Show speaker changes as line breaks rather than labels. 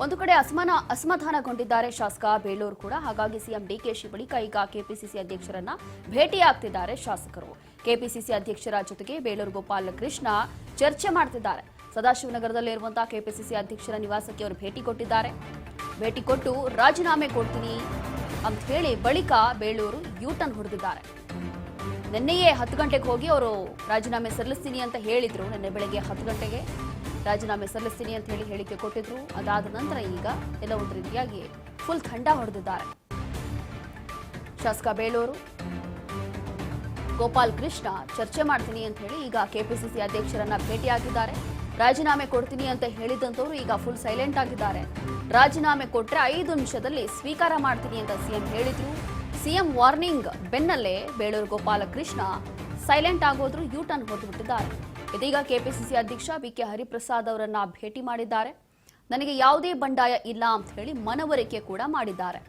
ಒಂದು ಕಡೆ ಅಸಮಾಧಾನಗೊಂಡಿದ್ದಾರೆ ಶಾಸಕ ಬೇಳೂರು ಕೂಡ. ಹಾಗಾಗಿ ಸಿಎಂ ಡಿಕೆಶಿ ಬಳಿಕ ಈಗ ಕೆಪಿಸಿಸಿ ಅಧ್ಯಕ್ಷರನ್ನ ಭೇಟಿಯಾಗ್ತಿದ್ದಾರೆ ಶಾಸಕರು. ಕೆಪಿಸಿಸಿ ಅಧ್ಯಕ್ಷರ ಜೊತೆಗೆ ಬೇಳೂರು ಗೋಪಾಲಕೃಷ್ಣ ಚರ್ಚೆ ಮಾಡ್ತಿದ್ದಾರೆ. ಸದಾಶಿವನಗರದಲ್ಲಿರುವಂತಹ ಕೆಪಿಸಿಸಿ ಅಧ್ಯಕ್ಷರ ನಿವಾಸಕ್ಕೆ ಅವರು ಭೇಟಿ ಕೊಟ್ಟಿದ್ದಾರೆ. ಭೇಟಿ ಕೊಟ್ಟು ರಾಜೀನಾಮೆ ಕೊಡ್ತೀನಿ ಅಂತ ಹೇಳಿ ಬಳಿಕ ಬೇಳೂರು ಯೂಟರ್ನ್ ಹೊಡೆದಿದ್ದಾರೆ. ನಿನ್ನೆಯೇ 10 ಗಂಟೆಗೆ ಹೋಗಿ ಅವರು ರಾಜೀನಾಮೆ ಸಲ್ಲಿಸ್ತೀನಿ ಅಂತ ಹೇಳಿದ್ರು. ನಿನ್ನೆ ಬೆಳಗ್ಗೆ 10 ಗಂಟೆಗೆ ರಾಜೀನಾಮೆ ಸಲ್ಲಿಸ್ತೀನಿ ಅಂತ ಹೇಳಿ ಹೇಳಿಕೆ ಕೊಟ್ಟಿದ್ರು. ಅದಾದ ನಂತರ ಈಗ ಎಲ್ಲ ಒಂದು ರೀತಿಯಾಗಿ ಫುಲ್ ತಂಡ ಹೊಡೆದಿದ್ದಾರೆ. ಶಾಸಕ ಬೇಳೂರು ಗೋಪಾಲ್ ಕೃಷ್ಣ ಚರ್ಚೆ ಮಾಡ್ತೀನಿ ಅಂತ ಹೇಳಿ ಈಗ ಕೆಪಿಸಿಸಿ ಅಧ್ಯಕ್ಷರನ್ನ ಭೇಟಿಯಾಗಿದ್ದಾರೆ. ರಾಜೀನಾಮೆ ಕೊಡ್ತೀನಿ ಅಂತ ಹೇಳಿದಂತವರು ಈಗ ಫುಲ್ ಸೈಲೆಂಟ್ ಆಗಿದ್ದಾರೆ. ರಾಜೀನಾಮೆ ಕೊಟ್ರೆ 5 ನಿಮಿಷದಲ್ಲಿ ಸ್ವೀಕಾರ ಮಾಡ್ತೀನಿ ಅಂತ ಸಿಎಂ ಹೇಳಿದ್ರು. ಸಿಎಂ ವಾರ್ನಿಂಗ್ ಬೆನ್ನಲ್ಲೇ ಬೇಳೂರು ಗೋಪಾಲಕೃಷ್ಣ ಸೈಲೆಂಟ್ ಆಗೋದ್ರು, ಯೂಟರ್ನ್ ಹೊಡೆದುಬಿಟ್ಟಿದ್ದಾರೆ. ಇದೀಗ ಕೆಪಿಸಿಸಿ ಅಧ್ಯಕ್ಷ ಬಿಕೆ ಹರಿಪ್ರಸಾದ್ ಅವರನ್ನ ಭೇಟಿ ಮಾಡಿದ್ದಾರೆ. ನನಗೆ ಯಾವುದೇ ಬಂಡಾಯ ಇಲ್ಲ ಅಂತ ಹೇಳಿ ಮನವರಿಕೆ ಕೂಡ ಮಾಡಿದ್ದಾರೆ.